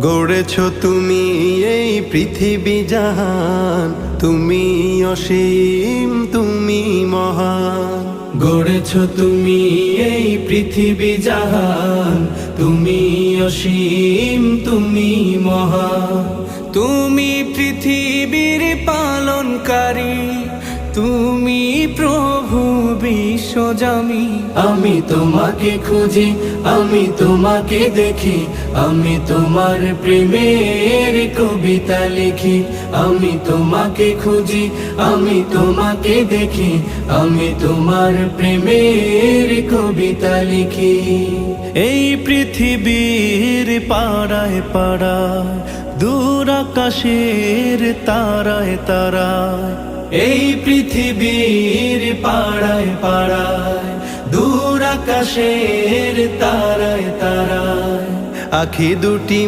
গড়েছ তুমি এই পৃথিবী জাহান, তুমি অসীম তুমি মহান। গড়েছ তুমি এই পৃথিবী জাহান, তুমি অসীম তুমি মহান। তুমি পৃথিবীর পালনকারী, তুমি প্রভু বিশ্বজামি। আমি তোমাকে খুঁজি, আমি তোমাকে দেখি, আমি তোমার প্রেমের কবিতা লিখি। আমি তোমাকে খুঁজি, আমি তোমাকে দেখি, আমি তোমার প্রেমের কবিতা লিখি। এই পৃথিবীর পাড়ায় পাড়ায়, দূর আকাশের তারায় তারায়, এই পৃথিবীর পাড়ায় পাড়ায়, দূর আকাশের তারায় তারায়, আখি দুটি